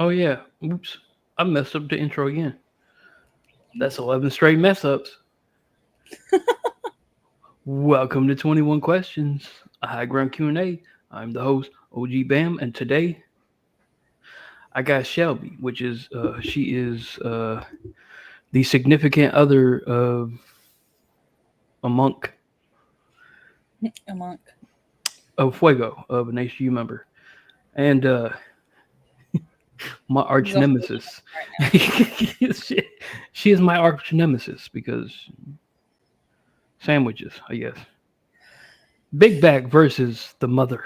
Oh yeah. Oops. I messed up the intro again. That's 11 straight mess ups. Welcome to 21 Questions, a high ground Q&A. I'm the host, OG Bam, and today I got Shelby, which is she is the significant other of a monk A monk. of Fuego, of an HGU member, and my arch He's off nemesis. right now. She is my arch nemesis because sandwiches, I guess. Big Back versus the mother.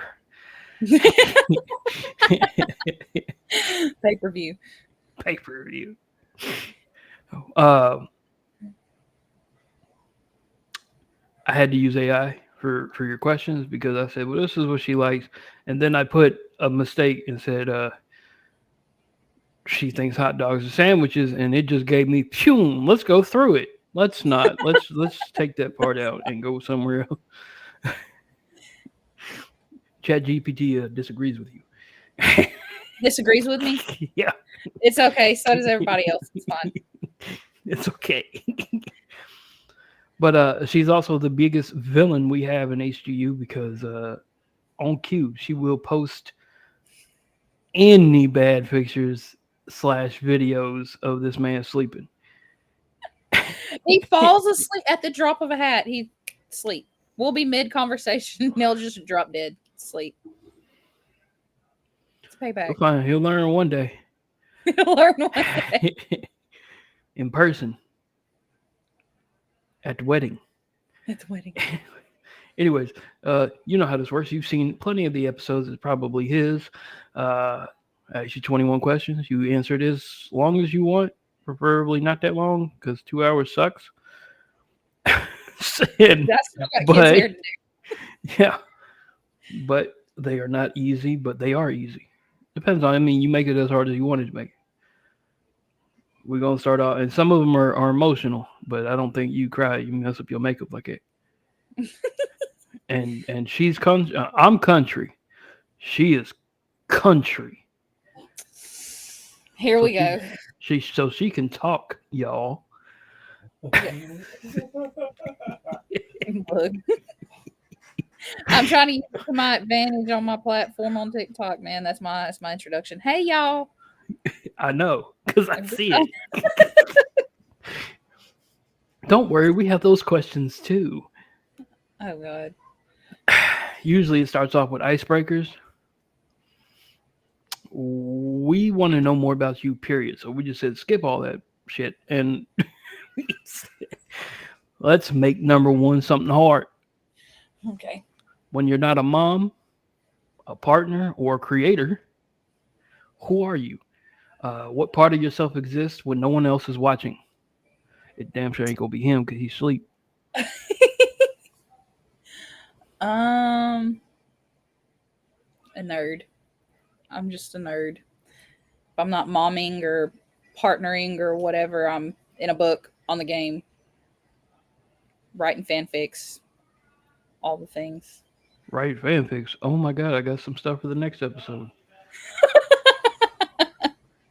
Pay-per-view. Pay per view. Uh, I had to use AI for your questions because I said, well, this is what she likes. And then I put a mistake and said, she thinks hot dogs are sandwiches. And it just gave me, phew, let's go through it. Let's not. Let's take that part out and go somewhere else. ChatGPT disagrees with you. Disagrees with me? Yeah. It's okay. So does everybody else. It's fine. It's okay. But she's also the biggest villain we have in HGU because on cue, she will post any bad pictures / videos of this man sleeping. He falls asleep at the drop of a hat. He sleep. We'll be mid-conversation. He'll just drop dead. Sleep. It's payback. Fine, he'll learn one day. He'll learn one day. In person. At the wedding. At the wedding. Anyways, you know how this works. You've seen plenty of the episodes. It's probably his. Actually, 21 questions. You answer it as long as you want, preferably not that long, because 2 hours sucks. That's what kids here to do. Yeah, but they are not easy, but they are easy. Depends on, I mean, you make it as hard as you wanted to make it. We're going to start out, and some of them are emotional, but I don't think you cry. You mess up your makeup like that. and she's country. I'm country. She is country. Here we go. She can talk, y'all. I'm trying to use it to my advantage on my platform on TikTok, man. That's my introduction. Hey, y'all. I know, because I see it. Don't worry, we have those questions too. Oh, God. Usually it starts off with icebreakers. We want to know more about you, period. So we just said skip all that shit and let's make number one something hard. Okay. When you're not a mom, a partner, or a creator, who are you? What part of yourself exists when no one else is watching? It damn sure ain't gonna be him because he's asleep. A nerd. I'm just a nerd. If I'm not momming or partnering or whatever, I'm in a book, on the game, writing fanfics, all the things. Right, fanfics. Oh my god, I got some stuff for the next episode.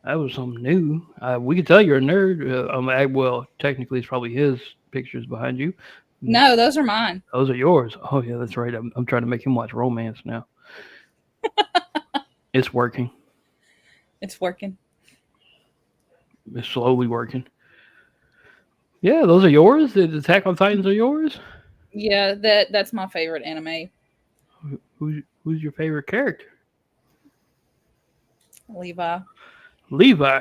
That was something new. We could tell you're a nerd. Well, technically, it's probably his pictures behind you. No, those are mine. Those are yours. Oh yeah, that's right. I'm trying to make him watch romance now. It's working. It's working. It's slowly working. Yeah, those are yours. The Attack on Titans are yours. Yeah, that's my favorite anime. Who's your favorite character? Levi. Levi.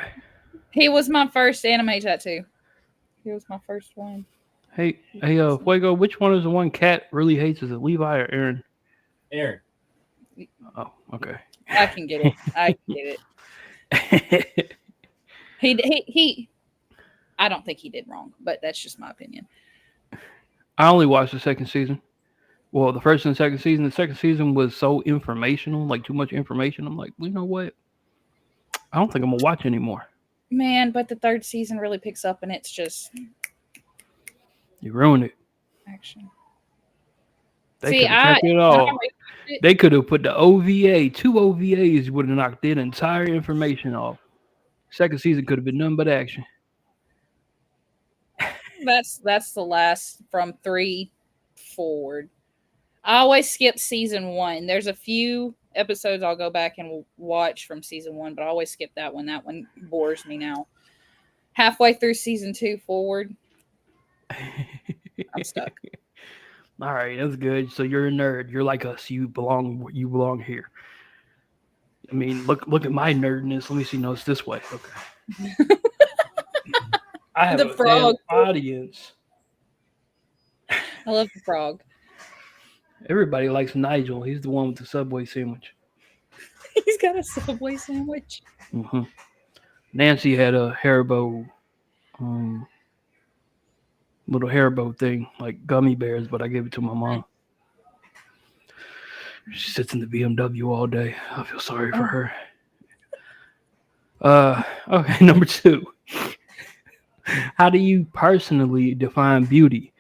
He was my first anime tattoo. He was my first one. Hey, Fuego, which one is the one Cat really hates? Is it Levi or Aaron? Aaron. Oh, okay. I can get it. I can get it. He I don't think he did wrong, but that's just my opinion. I only watched the second season. Well, the first and second season. The second season was so informational, like too much information. I'm like, well, you know what? I don't think I'm gonna watch anymore. Man, but the third season really picks up, and it's just you ruined it. Action. They They could have put the OVA, 2 OVAs would have knocked that entire information off. Second season could have been nothing but action. That's the last from 3 forward. I always skip season 1. There's a few episodes I'll go back and watch from season 1, but I always skip that one. That one bores me now. Halfway through season 2 forward, I'm stuck. All right, that's good. So you're a nerd. You're like us. You belong. You belong here. I mean, look at my nerdness. Let me see. No, it's this way. Okay. I have The a damn frog. audience. I love the frog. Everybody likes Nigel. He's the one with the Subway sandwich. He's got a Subway sandwich. Hmm. Nancy had a Haribo, um, little Haribo thing, like gummy bears, but I gave it to my mom. She sits in the BMW all day. I feel sorry for Oh. her. Okay, number 2. How do you personally define beauty?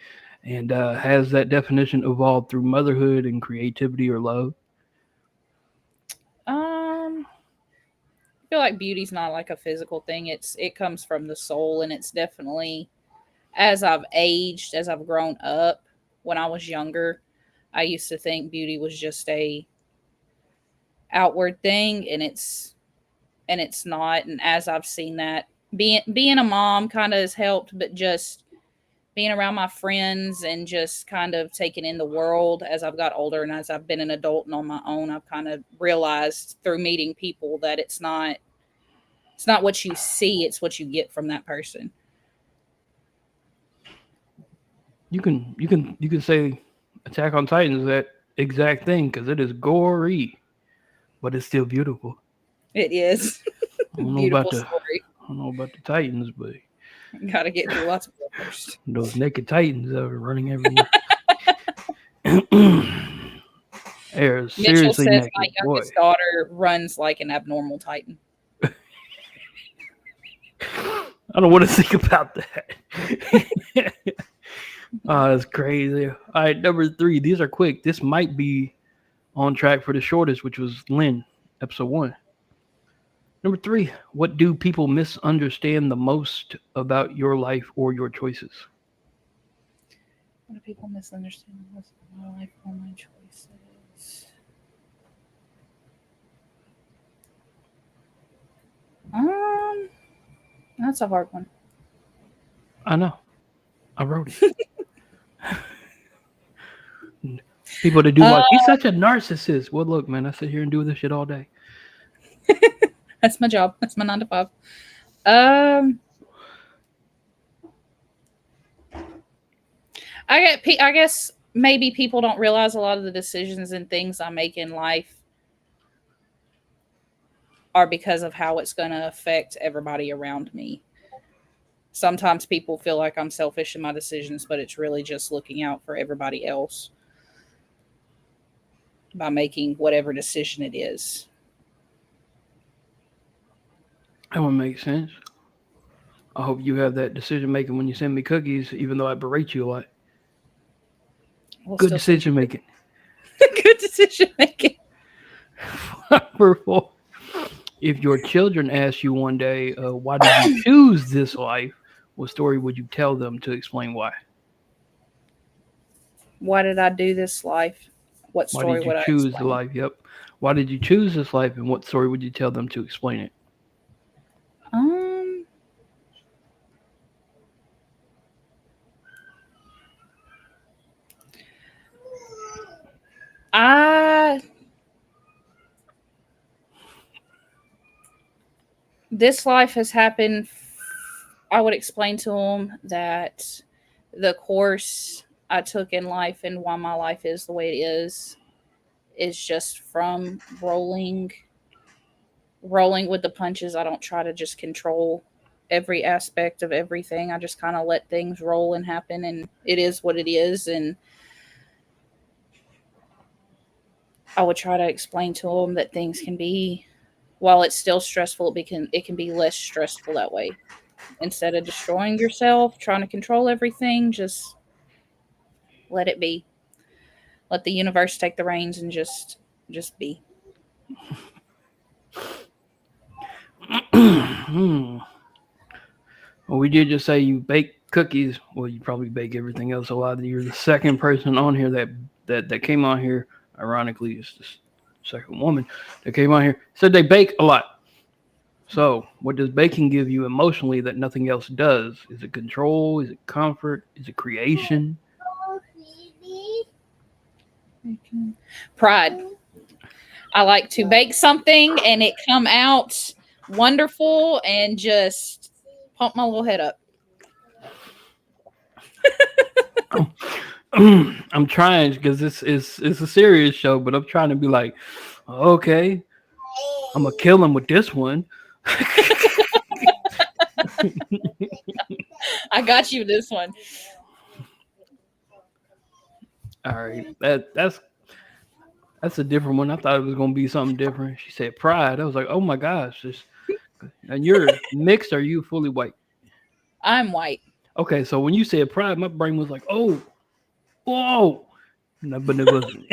And has that definition evolved through motherhood and creativity or love? I feel like beauty's not like a physical thing. It comes from the soul, and it's definitely as I've aged, as I've grown up. When I was younger, I used to think beauty was just a outward thing, and it's not. And as I've seen that, being a mom kind of has helped, but just being around my friends and just kind of taking in the world as I've got older and as I've been an adult and on my own, I've kind of realized through meeting people that it's not what you see, it's what you get from that person. You can say Attack on Titan is that exact thing because it is gory, but it's still beautiful. It is. I don't know about Beautiful the story. I don't know about the Titans, but Got to get through lots of blood first. those naked Titans that are running everywhere. They're Mitchell seriously says my naked, boy. youngest daughter runs like an abnormal Titan. I don't want to think about that. Oh, that's crazy. All right, number 3. These are quick. This might be on track for the shortest, which was Lynn, episode 1. Number 3. What do people misunderstand the most about your life or your choices? What do people misunderstand most of my life or my choices? Um, that's a hard one. I know. I wrote it. People that do Uh, watch, he's such a narcissist. Well, look, man, I sit here and do this shit all day. that's my job. That's my 9 to 5. Um, I guess maybe people don't realize a lot of the decisions and things I make in life are because of how it's going to affect everybody around me. Sometimes people feel like I'm selfish in my decisions, but it's really just looking out for everybody else by making whatever decision it is. That one makes sense. I hope you have that decision making when you send me cookies, even though I berate you a lot. We'll Good still send you decision making. good decision making. Number 4. If your children ask you one day, why did you choose this life? What story would you tell them to explain why? Why did I do this life? What Why story did you would I choose the explain? life? Yep. Why did you choose this life, and what story would you tell them to explain it? Um, I this life has happened. I would explain to them that the course I took in life and why my life is the way it is just from rolling with the punches. I don't try to just control every aspect of everything. I just kind of let things roll and happen, and it is what it is. And I would try to explain to them that things can be, while it's still stressful, it can be less stressful that way. Instead of destroying yourself, trying to control everything, just let it be. Let the universe take the reins and just be. Well, we did just say you bake cookies. Well, you probably bake everything else a lot. You're the second person on here that came on here. Ironically, it's the second woman that came on here. Said they bake a lot. So, what does baking give you emotionally that nothing else does? Is it control? Is it comfort? Is it creation? Pride. I like to bake something and it come out wonderful and just pump my little head up. I'm trying because it's a serious show, but I'm trying to be like, okay, I'm gonna kill him with this one. I got you this one. All right, that's a different one. I thought it was gonna be something different. She said pride. I was like, oh my gosh, and you're mixed. Or are you fully white? I'm white. Okay, so when you said pride, my brain was like, oh, whoa, no, but it wasn't.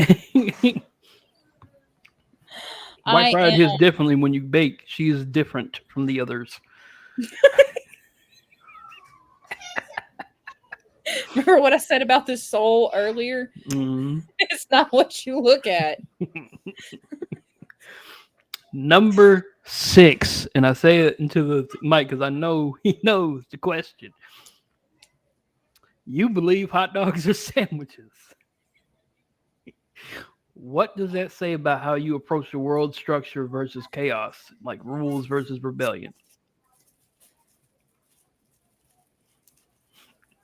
White I pride am. hits differently when you bake. She is different from the others. Remember what I said about this soul earlier? Mm. It's not what you look at. Number 6, and I say it into the mic because I know he knows the question. You believe hot dogs are sandwiches. What does that say about how you approach the world structure versus chaos, like rules versus rebellion?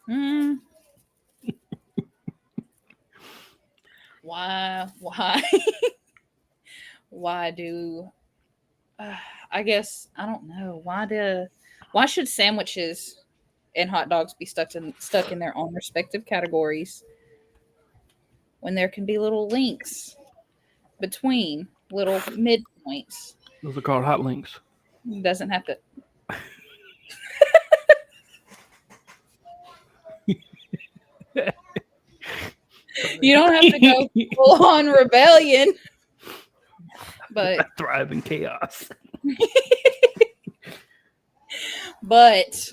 Mm. Why? Why do? I guess I don't know. Why should sandwiches and hot dogs be stuck in their own respective categories when there can be little links between little midpoints? Those are called hot links. Doesn't have to. You don't have to go full on rebellion, but Thrive in chaos. but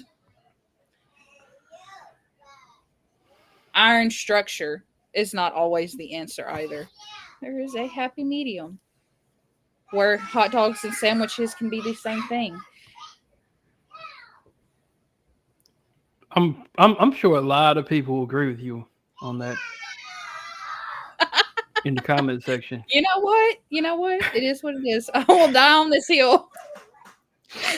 iron structure is not always the answer either. There is a happy medium where hot dogs and sandwiches can be the same thing. I'm sure a lot of people will agree with you on that in the comment section. You know what? You know what? It is what it is. I will die on this hill.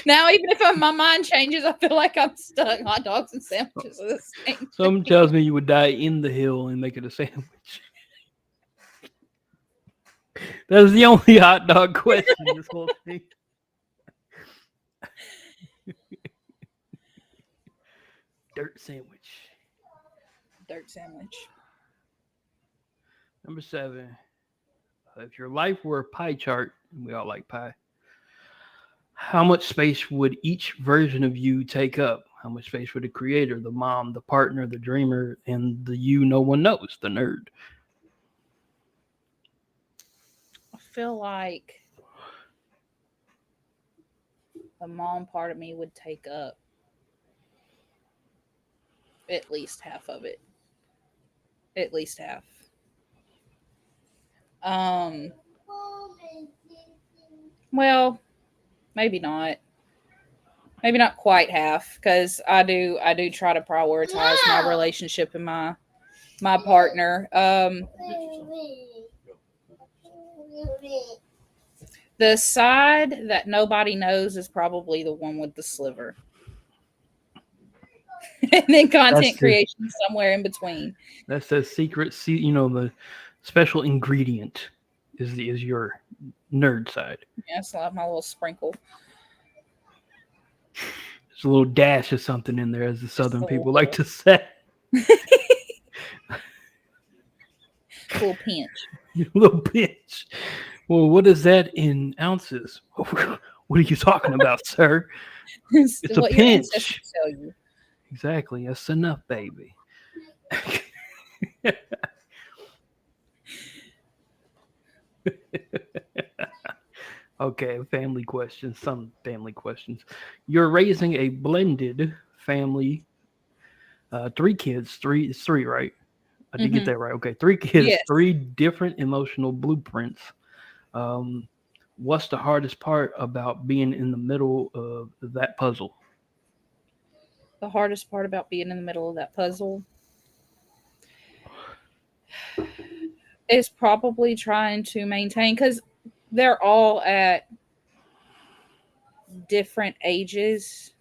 Now, even if my mind changes, I feel like I'm stuck. Hot dogs and sandwiches are the same. Someone tells me you would die in the hill and make it a sandwich. That's the only hot dog question in this whole thing. Dirt sandwich. Dirt sandwich. Number 7. If your life were a pie chart, and we all like pie, how much space would each version of you take up? How much space would the creator, the mom, the partner, the dreamer, and the you no one knows, the nerd? I feel like the mom part of me would take up at least half of it. At least half. Um. Well, maybe not. Maybe not quite half, because I do try to prioritize my relationship and my partner. The side that nobody knows is probably the one with the sliver. And then content creation somewhere in between. That's the secret. The special ingredient is your nerd side. Yeah, so I have my little sprinkle. There's a little dash of something in there, as the Southern people like to say. Little pinch. Little pinch. Well, what is that in ounces? What are you talking about, sir? It's a what your pinch. ancestors tell you. Exactly. That's enough, baby. Okay, family questions. Some family questions. You're raising a blended family. Three kids. Three. It's three, right? I did get Hmm. that right. Okay, three kids. Yes. Three different emotional blueprints. Um, what's the hardest part about being in the middle of that puzzle? The hardest part about being in the middle of that puzzle is probably trying to maintain, because they're all at different ages.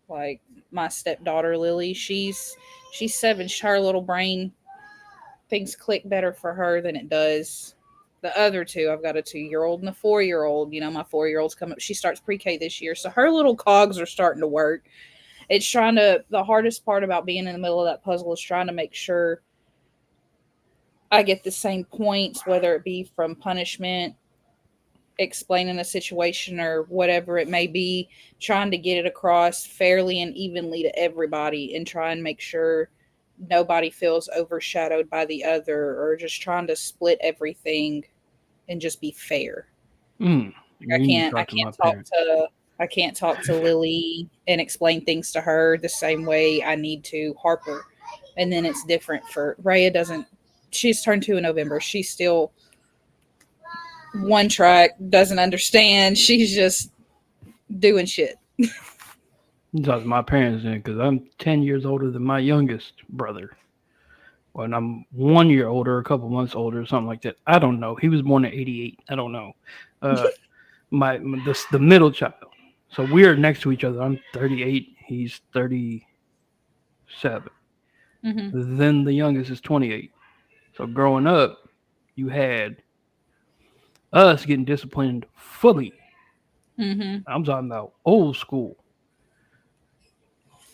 Like my stepdaughter Lily, she's 7. Her little brain, things click better for her than it does the other two. I've got a 2-year old and a 4-year old. You know, my 4-year old's coming up. She starts pre-K this year, so her little cogs are starting to work. It's trying to. The hardest part about being in the middle of that puzzle is trying to make sure I get the same points, whether it be from punishment, explaining a situation, or whatever it may be, trying to get it across fairly and evenly to everybody and try and make sure nobody feels overshadowed by the other, or just trying to split everything and just be fair. Mm, I you need to can't I talk to my can't talk parents. to I can't talk to Lily and explain things to her the same way I need to Harper. And then it's different for Rhea. Doesn't She's turned 2 in November. She's still one track, doesn't understand. She's just doing shit. You talk to my parents then, because I'm 10 years older than my youngest brother. Well, and I'm 1 year older, a couple months older, something like that. I don't know. He was born in '88. I don't know. Uh, the middle child. So we're next to each other. I'm 38. He's 37. Hmm. Then the youngest is 28. So growing up, you had us getting disciplined fully. Hmm. I'm talking about old school.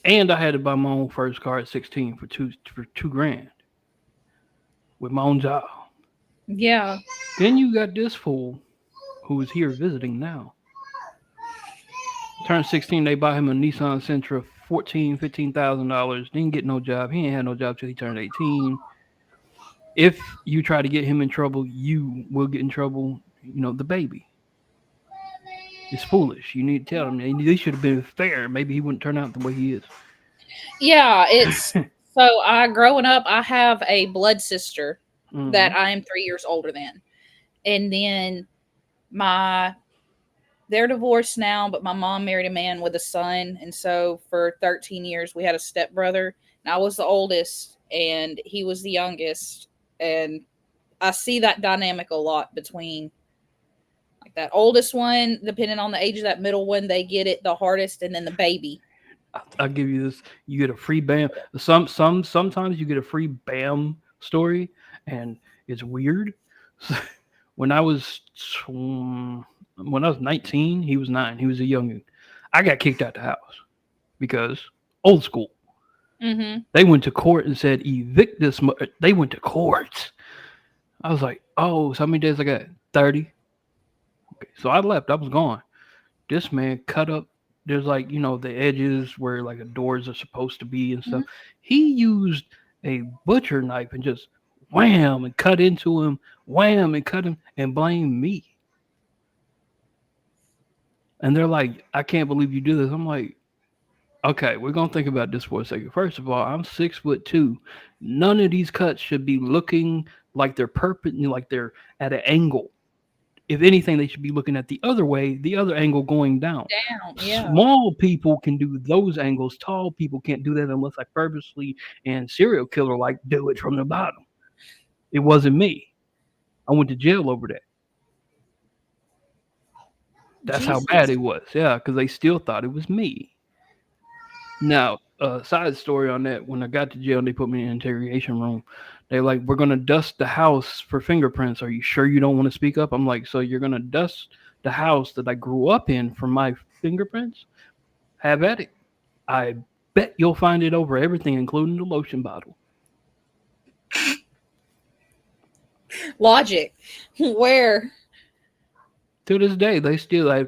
And I had to buy my own first car at 16 for 2 grand with my own job. Yeah. Then you got this fool who is here visiting now. Turned 16, they bought him a Nissan Sentra, 15,000 dollars. Didn't get no job. He ain't had no job till he turned 18. If you try to get him in trouble, you will get in trouble. You know, the baby. It's foolish. You need to tell him. They should have been fair. Maybe he wouldn't turn out the way he is. Yeah, it's so I growing up, I have a blood sister that Mm-hmm. I am 3 years older than. And then my they're divorced now, but my mom married a man with a son, and so for 13 years we had a stepbrother, and I was the oldest and he was the youngest, and I see that dynamic a lot between like that oldest one, depending on the age of that middle one, they get it the hardest, and then the baby. I'll give you this. You get a free bam. Sometimes you get a free bam story, and it's weird. when I was when I was 19, he was 9. He was a youngin. I got kicked out the house because old school. Mm-hmm. They went to court and said evict this. They went to court. I was like, oh, so how many days I got? 30. Okay, so I left. I was gone. This man cut up. There's like the edges where like the doors are supposed to be and Mm-hmm. stuff. He used a butcher knife and just wham and cut into him, wham and cut him and blame me. And they're like, I can't believe you do this. I'm like, okay, we're gonna think about this for a second. First of all, I'm 6'2". None of these cuts should be looking like they're like they're at an angle. If anything, they should be looking at the other way, the other angle going down. Down, yeah. Small people can do those angles. Tall people can't do that unless I purposely and serial killer like do it from the bottom. It wasn't me. I went to jail over that. That's how bad Jesus. it was. Yeah, because they still thought it was me. Now, side story on that. When I got to jail, they put me in an interrogation room. They like, we're gonna dust the house for fingerprints. Are you sure you don't want to speak up? I'm like, so you're gonna dust the house that I grew up in for my fingerprints? Have at it. I bet you'll find it over everything, including the lotion bottle. Logic. Where? To this day, they still. I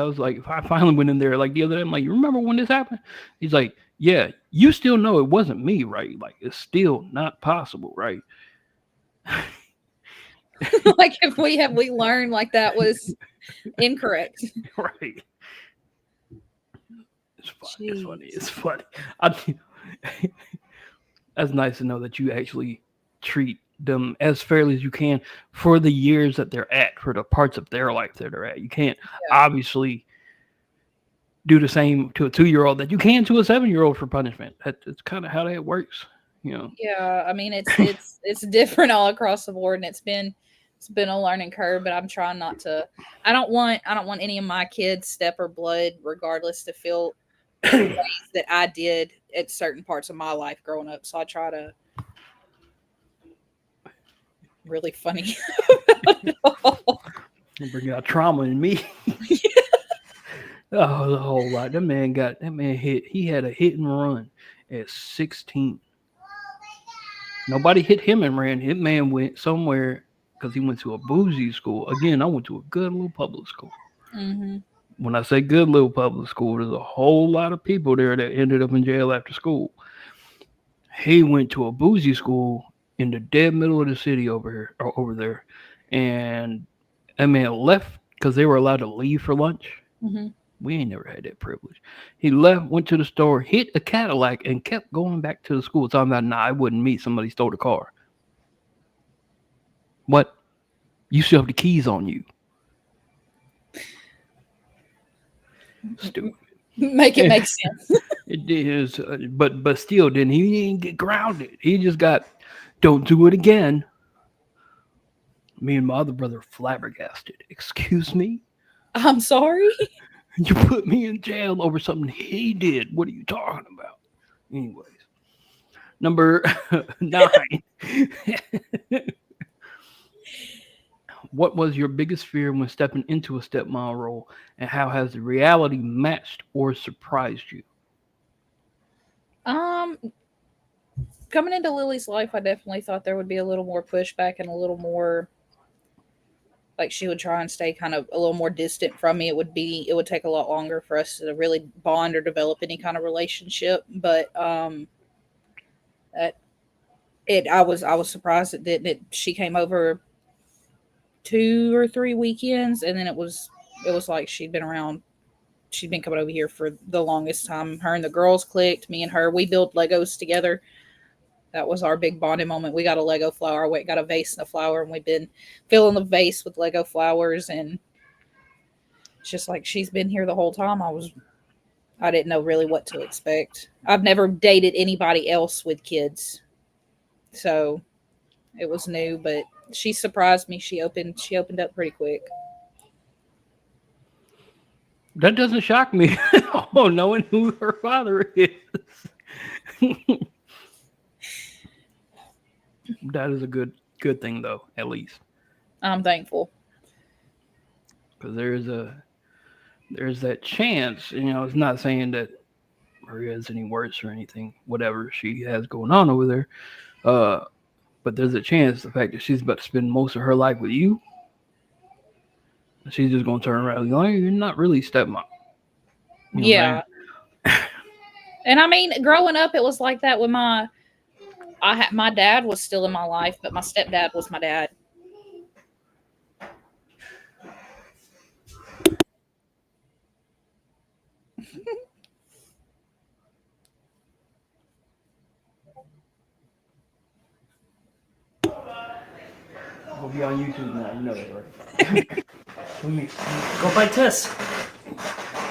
was like, I finally went in there like the other day. I'm like, you remember when this happened? He's like, yeah. You still know it wasn't me, right? Like, it's still not possible, right? Like if we learned like that was incorrect. Right. It's funny. It's funny. Jeez. It's funny. I mean, that's nice to know that you actually treat them as fairly as you can for the years that they're at, for the parts of their life that they're at. You can't Yeah. obviously do the same to a 2-year-old that you can to a 7-year-old for punishment. That's kind of how that works, you know. Yeah, I mean it's different all across the board, and it's been a learning curve, but I'm trying not to. I don't want any of my kids, step or blood, regardless, to feel the ways that I did at certain parts of my life growing up. So I try to really funny. Bring out trauma in me. Oh, a whole lot. That man hit. He had a hit and run at 16. Nobody hit him and ran. Hit man went somewhere because he went to a bougie school. Again, I went to a good little public school. Hmm. When I say good little public school, there's a whole lot of people there that ended up in jail after school. He went to a bougie school in the dead middle of the city over here or over there, and that man left because they were allowed to leave for lunch. Hmm. We ain't never had that privilege. He left, went to the store, hit a Cadillac, and kept going back to the school. Talking about, nah, it wasn't me. Somebody stole the car. What? You still have the keys on you. Stupid. Make it make sense. It is, but still, he didn't get grounded. He just got, don't do it again. Me and my other brother flabbergasted. Excuse me? I'm sorry. You put me in jail over something he did. What are you talking about? Anyways, number 9. What was your biggest fear when stepping into a stepmom role, and how has the reality matched or surprised you? Um, Coming into Lily's life, I definitely thought there would be a little more pushback and a little more like she would try and stay kind of a little more distant from me. It would take a lot longer for us to really bond or develop any kind of relationship. But that I was surprised it didn't. She came over 2 or 3 weekends, and then it was like she'd been around. She'd been coming over here for the longest time. Her and the girls clicked. Me and her, we built Legos together. That was our big bonding moment. We got a Lego flower. We got a vase and a flower, and we've been filling the vase with Lego flowers. And it's just like she's been here the whole time. I didn't know really what to expect. I've never dated anybody else with kids, so it was new. But she surprised me. She opened up pretty quick. That doesn't shock me. Oh, knowing who her father is. That is a good thing though, at least. I'm thankful. Because there's that chance, it's not saying that Maria is any worse or anything, whatever she has going on over there. But there's a chance the fact that she's about to spend most of her life with you, she's just gonna turn around and go, hey, you're not really stepmom. Yeah. And I mean, growing up, it was like that with my dad was still in my life, but my stepdad was my dad. We'll be on YouTube now, you know that, right? Go fight Tuss.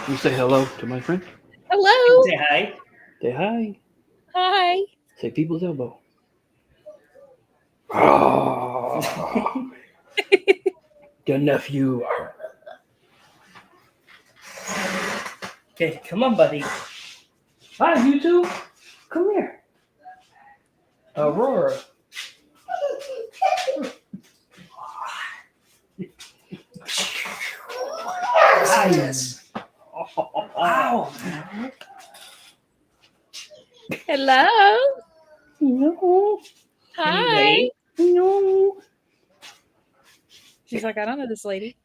You say hello to my friend. Hello. Say hi. Say hi. Hi. Say people's elbow. Oh, the nephew. Okay, come on, buddy. Hi, YouTube. Come here. Aurora. Hi, yes. Wow. Hello. No. Hi. No. She's like, I don't know this lady.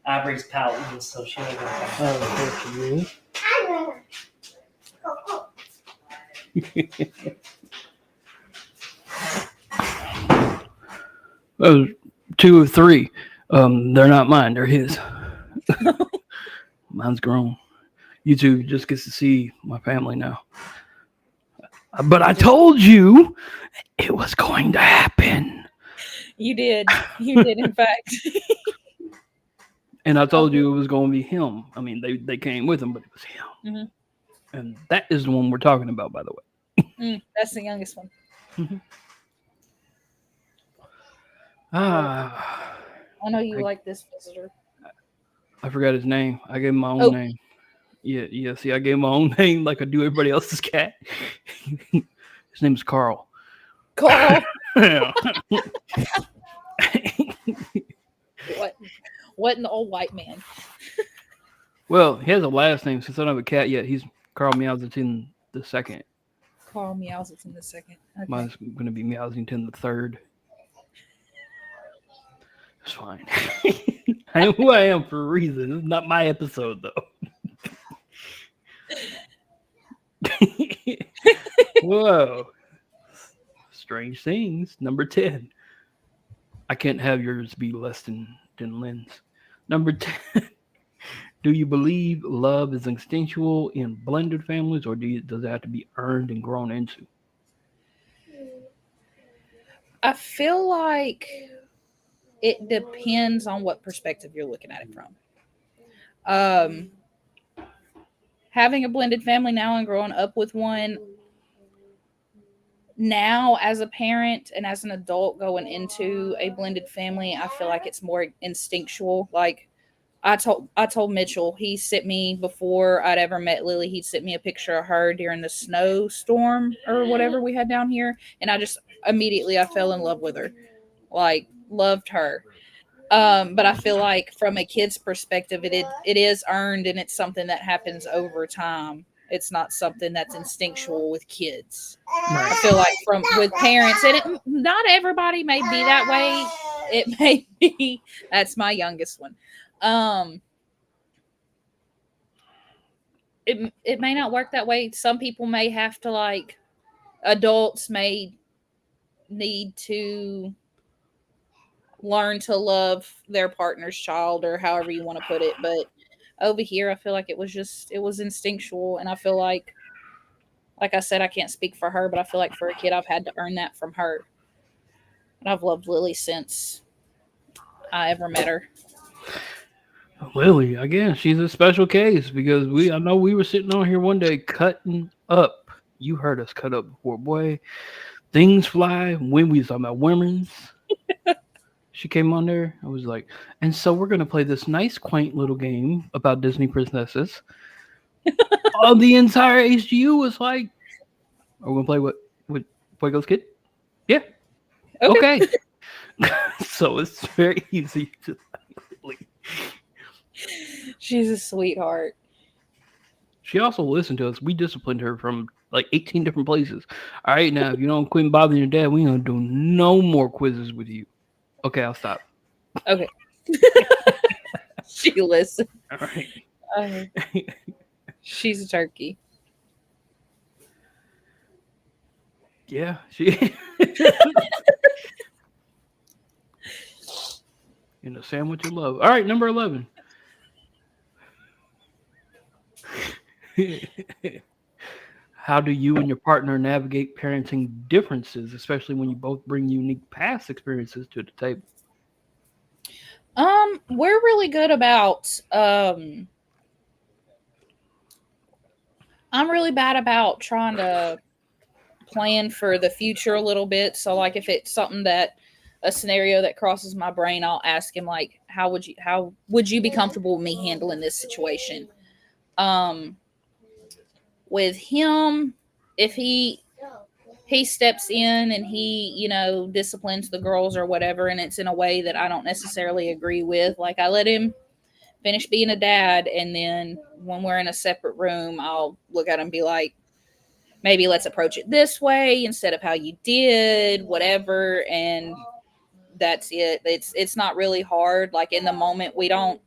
Aubrey's pouting, so she ain't gonna come. Oh, Oh, 2 or 3. They're not mine. They're his. Mine's grown. You two just gets to see my family now. But I Just told you it was going to happen. you did. You did, in fact. And I told Oh, you it was going to be him. I mean, they came with him, but it was him. mhm. And that is the one we're talking about, by the That's the youngest one. way. Ah, I know you I, like this visitor. I forgot his name. I gave him my own Opie. name. Yeah, yeah. See, I gave him my own name like I do everybody else's cat. His name's Carl. Carl. Yeah. What? What an old white man. Well, he has a last name since I don't have a cat yet. He's Carl Meowsington the second. Carl Meowsits in the second. Okay. Mine's going to be Meowsington the third. It's fine. I am who I am for a reason. It's not my episode, though. Whoa. Strange things. Number 10. I can't have yours be less than Lynn's. Number 10. Do you believe love is instinctual in blended families, or does it have to be earned and grown into? I feel like it depends on what perspective you're looking at it from. Um, Having a blended family now and growing up with one now as a parent and as an adult going into a blended family, I feel like it's more instinctual. Like I told Mitchell, he sent me before I'd ever met Lily, he sent me a picture of her during the snowstorm or whatever we had down here, and I just immediately I fell in love with her. Like loved her. But I feel like from a kid's perspective, it is earned and it's something that happens over time. It's not something that's instinctual with kids. I Right. feel like from with parents, and not everybody may be that way. It may be that's my youngest one. Um, it may not work that way. Some people may have to like adults may need to learn to love their partner's child or however you want to put it, but over here I feel like it was instinctual, and I feel like I said, I can't speak for her, but I feel like for a kid I've had to earn that from her, and I've loved Lily since I ever met her. Lily, again, she's a special case because I know we were sitting on here one day cutting up. You heard us cut up before, boy. Things fly when we was talking about women's. She came on there. I was like, and so we're gonna play this nice, quaint little game about Disney princesses. All the entire HGU was like, "Are we gonna play what Boy Ghost Kid?" Yeah, Okay. okay. So it's very easy to. She's a sweetheart. She also listened to us. We disciplined her from like 18 different places. All right, now if you don't quit bothering your dad, we ain't gonna do no more quizzes with you. Okay, I'll stop. Okay. She listened. All right. Uh, she's a turkey. Yeah, she. In a sandwich of love. All right, number 11. How do you and your partner navigate parenting differences, especially when you both bring unique past experiences to the table? We're really good about I'm really bad about trying to plan for the future a little bit. So like if it's something that a scenario that crosses my brain, I'll ask him like how would you be comfortable with me handling this situation? Um with him, if he steps in and he, disciplines the girls or whatever, and it's in a way that I don't necessarily agree with, like I let him finish being a dad, and then when we're in a separate room, I'll look at him and be like, maybe let's approach it this way instead of how you did, whatever, and that's it. It's not really hard. Like in the moment, we don't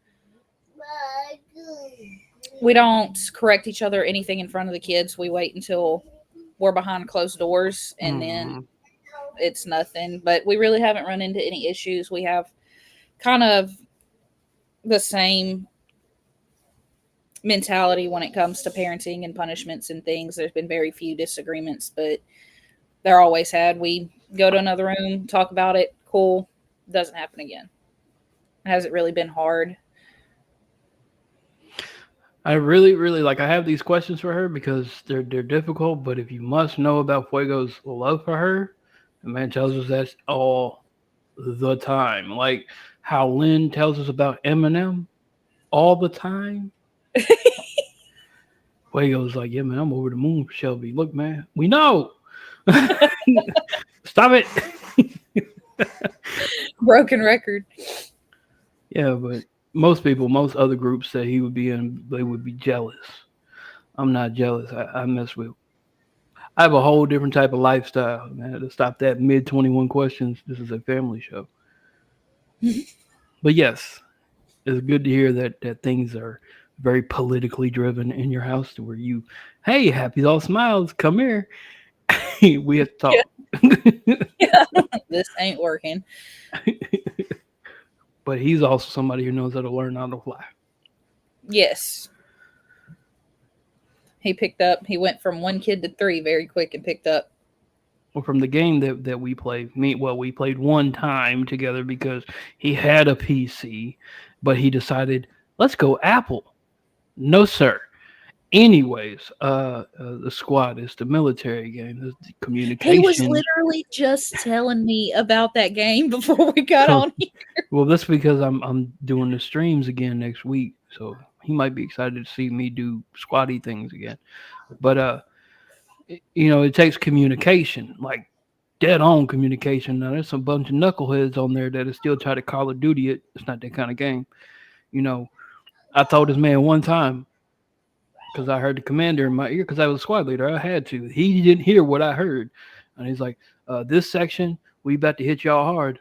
correct each other or anything in front of the kids. We wait until we're behind closed doors, and then Mhm. it's nothing. But we really haven't run into any issues. We have kind of the same mentality when it comes to parenting and punishments and things. There's been very few disagreements, but they're always had. We go to another room, talk about it, cool. Doesn't happen again. It hasn't really been hard. I really, really like. I have these questions for her because they're difficult. But if you must know about Fuego's love for her, the man tells us that all the time. Like how Lynn tells us about Eminem all the time. Fuego's like, yeah, man, I'm over the moon for Shelby. Look, man, we know. Stop it. Broken record. Yeah, but most people, most other groups that he would be in, they would be jealous. I'm not jealous. I mess with. I have a whole different type of lifestyle, man. To stop that mid 21 questions, this is a family show. But yes, it's good to hear that things are very politically driven in your house to where you, hey, happy all smiles, come here. We have to talk. Yeah. This ain't working. But he's also somebody who knows how to learn on the fly. Yes. He went from 1 kid to 3 very quick and picked up. Well, from the game that we played, we played one time together because he had a PC, but he decided, let's go Apple. No, sir. Anyways, the squad is the military game, the communication. He was literally just telling me about that game before we got on here. Well, that's because I'm doing the streams again next week, so he might be excited to see me do squatty things again. But it takes communication, like dead on communication. Now there's a bunch of knuckleheads on there that are still try to Call of Duty it. It's not that kind of game. I told this man one time because I heard the commander in my ear because I was a squad leader. I had to. He didn't hear what I heard, and he's like, "This section, we about to hit y'all hard."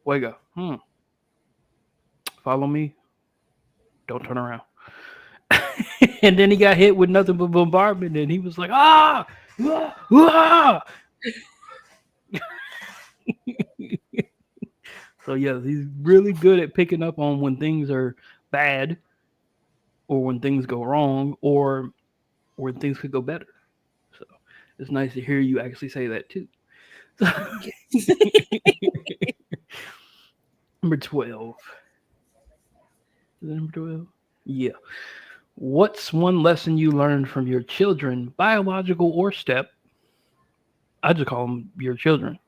Fuego. Follow me. Don't turn around. And then he got hit with nothing but bombardment, and he was like, ah! So, yeah, he's really good at picking up on when things are bad or when things go wrong or when things could go better. So it's nice to hear you actually say that, too. Number 12. Is it number 12? Yeah. What's one lesson you learned from your children, biological or step? I just call them your children.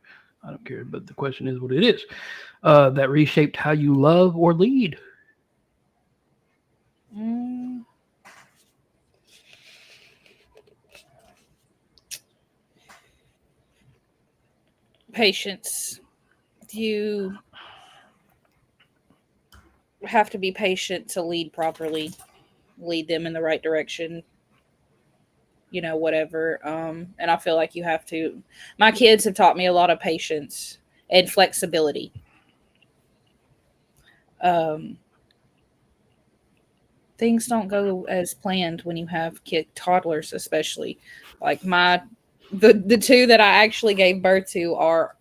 I don't care, but the question is what it is. That reshaped how you love or lead. Patience. You have to be patient to lead properly, lead them in the right direction, whatever. And I feel like you have to. My kids have taught me a lot of patience and flexibility. Things don't go as planned when you have toddlers, especially like the 2 that I actually gave birth to are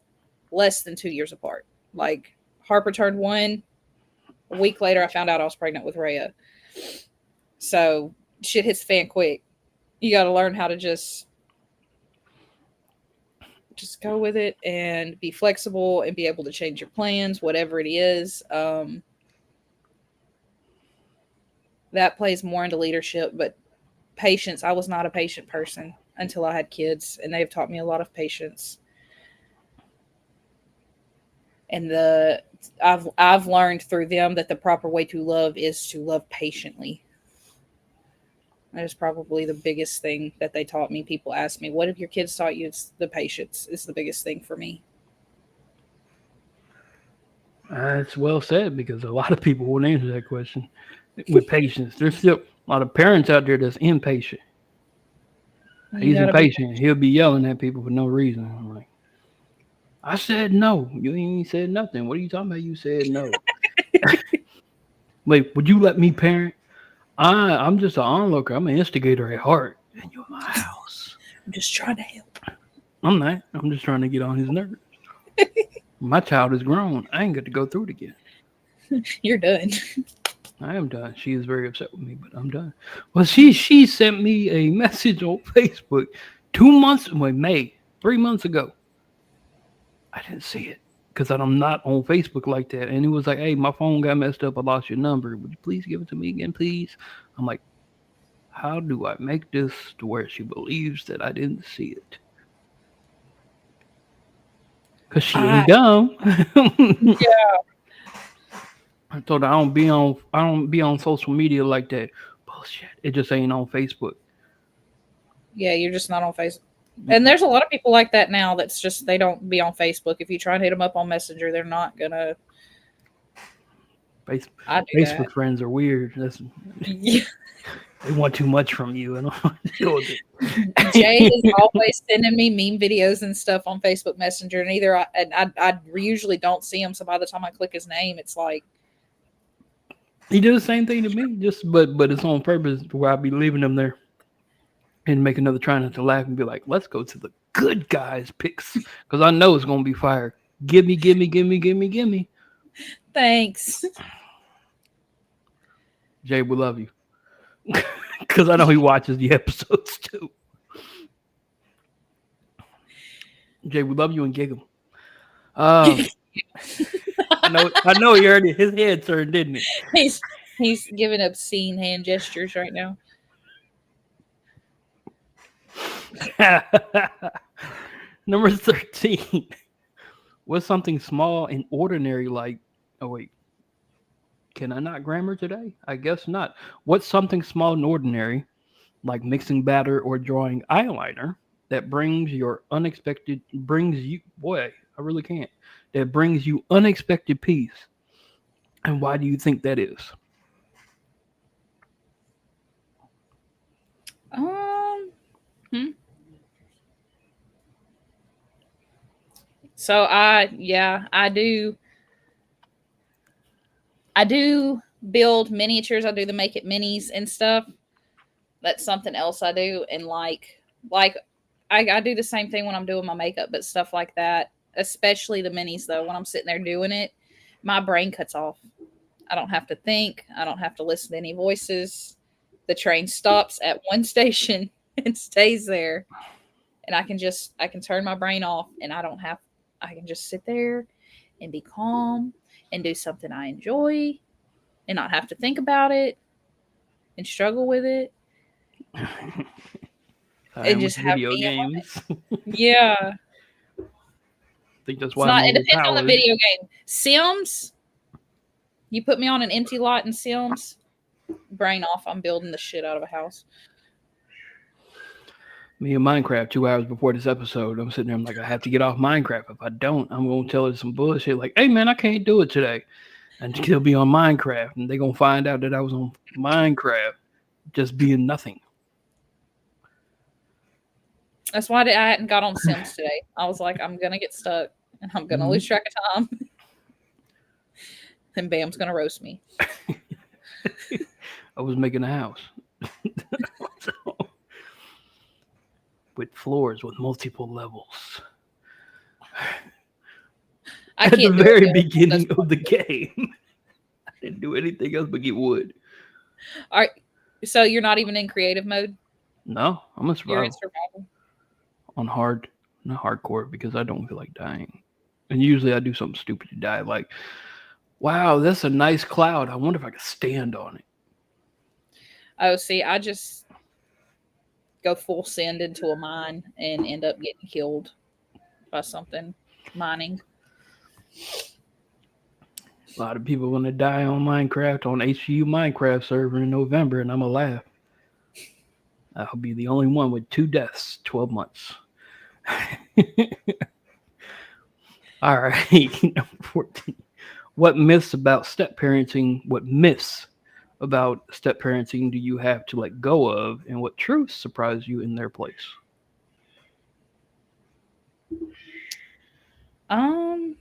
less than 2 years apart. Like Harper turned 1. A week later, I found out I was pregnant with Rhea. So shit hits the fan quick. You got to learn how to just go with it and be flexible and be able to change your plans, whatever it is. That plays more into leadership, but patience. I was not a patient person until I had kids, and they've taught me a lot of patience. And I've learned through them that the proper way to love is to love patiently. That is probably the biggest thing that they taught me. People ask me, what have your kids taught you? It's the patience is the biggest thing for me. It's well said because a lot of people won't answer that question with patience. There's still a lot of parents out there that's impatient. He's impatient. He'll be yelling at people for no reason. I'm like, I said no. You ain't said nothing. What are you talking about? You said no. Wait, would you let me parent? I'm just an onlooker. I'm an instigator at heart. And you're in my house. I'm just trying to help. I'm not. I'm just trying to get on his nerves. My child is grown. I ain't got to go through it again. You're done. I am done. She is very upset with me, but I'm done. Well, she sent me a message on Facebook 2 months, well, May, 3 months ago. I didn't see it because I'm not on Facebook like that. And it was like, hey, my phone got messed up. I lost your number. Would you please give it to me again, please? I'm like, how do I make this to where she believes that I didn't see it? Because she I ain't dumb. Yeah. I told her I don't be on social media like that. Bullshit. It just ain't on Facebook. Yeah, you're just not on Facebook. And there's a lot of people like that now. That's just they don't be on Facebook. If you try and hit them up on Messenger, they're not gonna. Face, I do that. Facebook friends are weird. Yeah. They want too much from you. I don't want to deal with Jay is it. always sending me meme videos and stuff on Facebook Messenger, and I usually don't see him. So by the time I click his name, it's like, He did the same thing to me, just but it's on purpose where I be leaving them there and make another try not to laugh and be like, let's go to the good guys picks because I know it's gonna be fire. Give me, give me, give me, give me, give me. thanks. Jay, we love you because I know he watches the episodes too. Jay, we love you and gig him. I know he heard it. His head turned, didn't it? He's giving obscene hand gestures right now. Number 13. What's something small and ordinary like? Oh, wait. Can I not grammar today? I guess not. What's something small and ordinary like mixing batter or drawing eyeliner that brings you, boy, I really can't. That brings you unexpected peace. And why do you think that is? Um. Hmm. So I do build miniatures. I do the make it minis and stuff. That's something else I do. And like I do the same thing when I'm doing my makeup, but stuff like that, especially the minis though, when I'm sitting there doing it, my brain cuts off. I don't have to think. I don't have to listen to any voices. The train stops at one station and stays there. And I can turn my brain off and I can just sit there and be calm and do something I enjoy and not have to think about it and struggle with it I and am with just have video me in my games. yeah. I think that's It's why I'm not. It depends on the overpowered. video game. Sims. You put me on an empty lot in Sims. Brain off. I'm building the shit out of a house. Me and Minecraft 2 hours before this episode. I'm sitting there. I'm like, I have to get off Minecraft. If I don't, I'm gonna tell her some bullshit. Like, hey man, I can't do it today, and she'll be on Minecraft, and they're gonna find out that I was on Minecraft, just being nothing. That's why I hadn't got on Sims today. I was like, I'm gonna get stuck and I'm gonna lose track of time. And Bam's gonna roast me. I was making a house with floors with multiple levels I at the can't do very it. beginning of the game. I didn't do anything else but get wood. All right. So you're not even in creative mode. No, I'm a You're in survival survival. on hard, not hardcore because I don't feel like dying. And usually I do something stupid to die, like, wow, that's a nice cloud. I wonder if I could stand on it. Oh, see, I just go full send into a mine and end up getting killed by something mining. A lot of people want to die on Minecraft on HGU Minecraft server in November, and I'm gonna laugh. I'll be the only one with 2 deaths, 12 months. All right, number 14. What myths about step parenting? What myths about step parenting do you have to let go of, and what truths surprise you in their place? Um,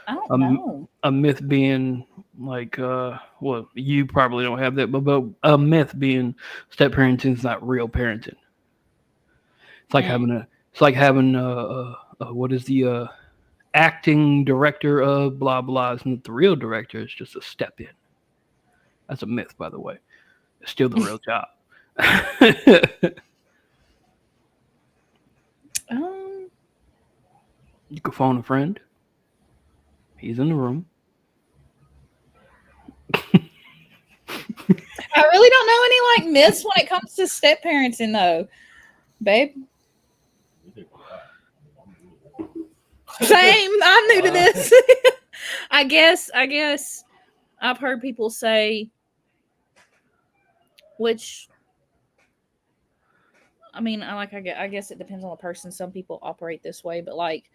I don't Um, know. a myth being like, well, you probably don't have that, but a myth being step parenting is not real parenting. It's like having what is the acting director of blah blah? Isn't the real director? It's just a step in. That's a myth, by the way. It's still the real job. You could phone a friend. He's in the room. I really don't know any like myths when it comes to step parenting, though, babe. Same. I'm new to this. I guess I've heard people say, which I mean, I guess it depends on the person. Some people operate this way, but like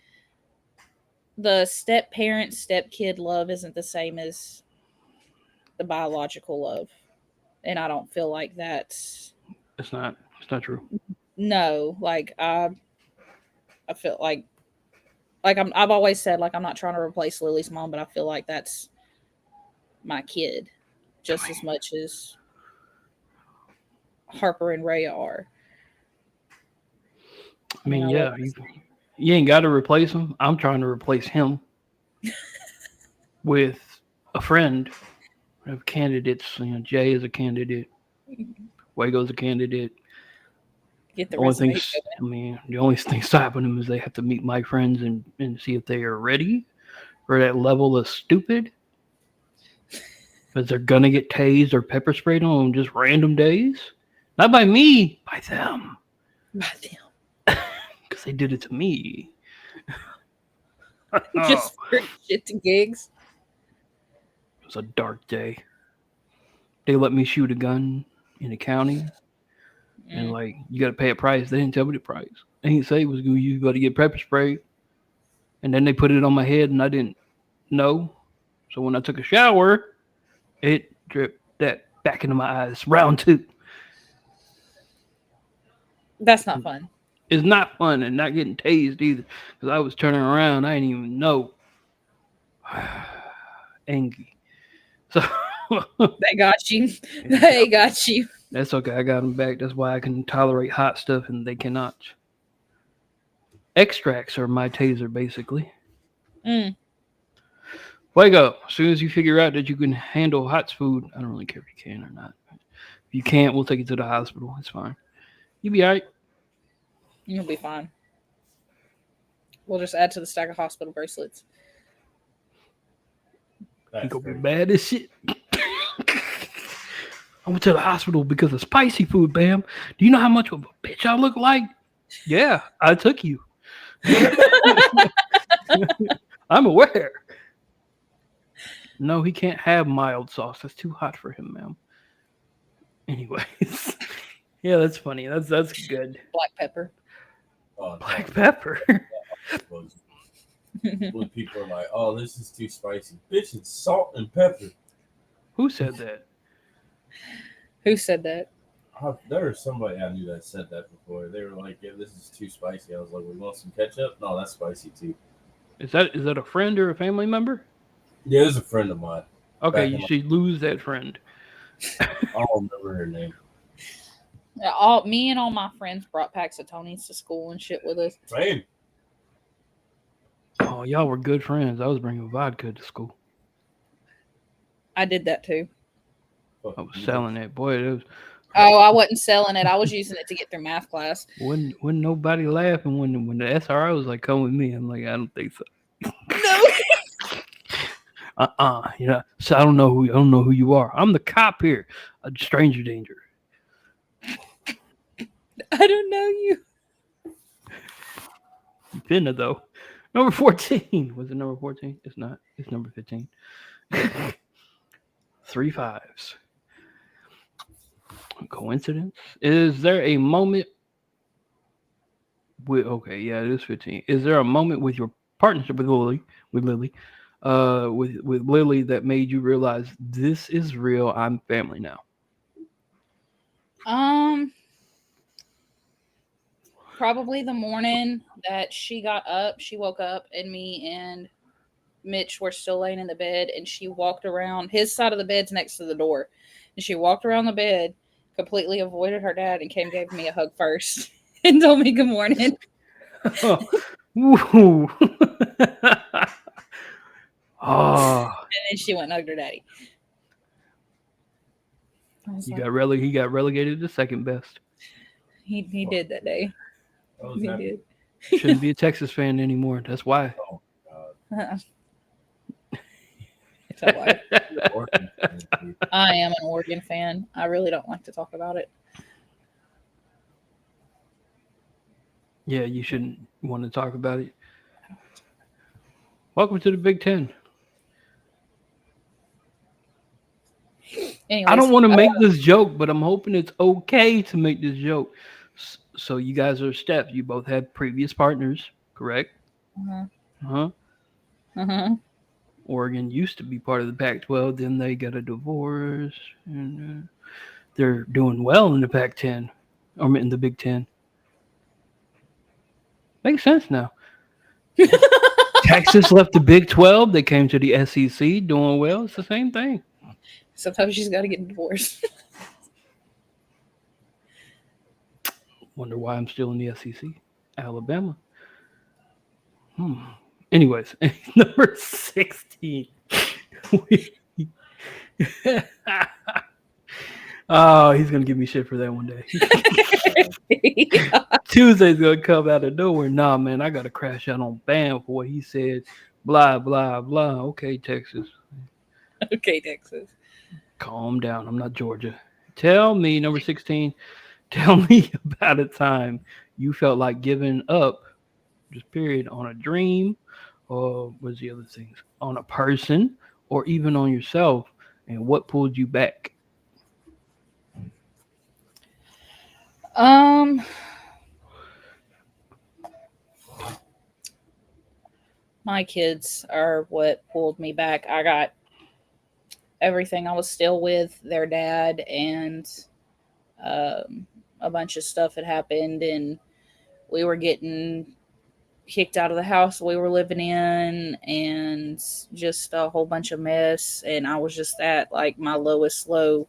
the step parent, step kid love isn't the same as the biological love. And I don't feel like that's It's not true. no, like I feel like I've always said like I'm not trying to replace Lily's mom, but I feel like that's my kid just as much as Harper and Rhea are. I mean, yeah, you ain't got to replace him. I'm trying to replace him with a friend. We have candidates. Jay is a candidate. Fuego's a candidate. Get the only resume. the only thing stopping them is they have to meet my friends and see if they are ready for that level of stupid. Because they're gonna get tased or pepper sprayed on just random days. Not by me, by them. By them. Because they did it to me. Just for shit to gigs. It was a dark day. They let me shoot a gun in the county. And like, you got to pay a price. They didn't tell me the price. They didn't say it was good. You got to get pepper spray. And then they put it on my head, and I didn't know. So when I took a shower, it dripped that back into my eyes. Round 2. That's not fun. It's not fun, and not getting tased either. Because I was turning around, I didn't even know. Angry. So they got you. They got you. That's okay. I got them back. That's why I can tolerate hot stuff and they cannot. Extracts are my taser, basically. Fuego. As soon as you figure out that you can handle hot food, I don't really care if you can or not. If you can't, we'll take you to the hospital. It's fine. You'll be all right. You'll be fine. We'll just add to the stack of hospital bracelets. You're going to be bad as shit. I went to the hospital because of spicy food, Bam. Do you know how much of a bitch I look like? Yeah, I took you. I'm aware. No, he can't have mild sauce. That's too hot for him, ma'am. Anyways. Yeah, that's funny. That's good. Black pepper. Black pepper. When people are like, oh, this is too spicy. Bitch, it's salt and pepper. Who said that? Who said that? There was somebody I knew that said that before. They were like, yeah, this is too spicy. I was like, we want some ketchup? No, that's spicy too. Is that a friend or a family member? Yeah, it was a friend of mine. Okay, you should lose that friend. I don't remember her name. Me and all my friends brought packs of Tony's to school and shit with us. Same. Oh, y'all were good friends. I was bringing vodka to school. I did that too. I was selling it. Boy, it was... Oh, I wasn't selling it. I was using it to get through math class. Wouldn't nobody laughing when the SRO was like, come with me. I'm like, I don't think so. No. You know, so I don't know who you are. I'm the cop here. A stranger danger. I don't know you. You finna though. Number 14. Was it number 14? It's not. It's number 15. 3 5s. Coincidence? Is there a moment with it is 15. Is there a moment with your partnership with Lily, with Lily that made you realize this is real, I'm family now? Probably the morning that she woke up and me and Mitch were still laying in the bed, and she walked around. His side of the bed's next to the door, and she walked around the bed, completely avoided her dad, and gave me a hug first. and told me good morning. Woo. Oh, And then she went and hugged her daddy. I was he like, got relegated to second best. he did that day. I was He happy. did. Shouldn't be a Texas fan anymore. That's why. Oh, God. So why? Oregon fan, dude. I am an Oregon fan. I really don't like to talk about it. Yeah, you shouldn't want to talk about it. Welcome to the Big Ten. Anyways, I don't want to make this joke, but I'm hoping it's okay to make this joke. So you guys are Steph. You both had previous partners, correct? Uh-huh. Huh? Uh-huh. Oregon used to be part of the Pac-12. Then they got a divorce, and they're doing well in the Pac-10, or in the Big Ten. Makes sense now. Texas left the Big 12. They came to the SEC, doing well. It's the same thing. Sometimes she's got to get divorced. Wonder why I'm still in the SEC. Alabama. Anyways, number 16. Oh, he's gonna give me shit for that one day. Tuesday's gonna come out of nowhere. Nah, man, I gotta crash out on Bam for what he said. Blah blah blah. Okay, Texas. Okay, Texas. Calm down. I'm not Georgia. Tell me, number 16. Tell me about a time you felt like giving up, just period, on a dream, or what's the other things? On a person, or even on yourself, and what pulled you back? My kids are what pulled me back. I got everything. I was still with their dad, and a bunch of stuff had happened, and we were getting kicked out of the house we were living in, and just a whole bunch of mess. And I was just at like my lowest low.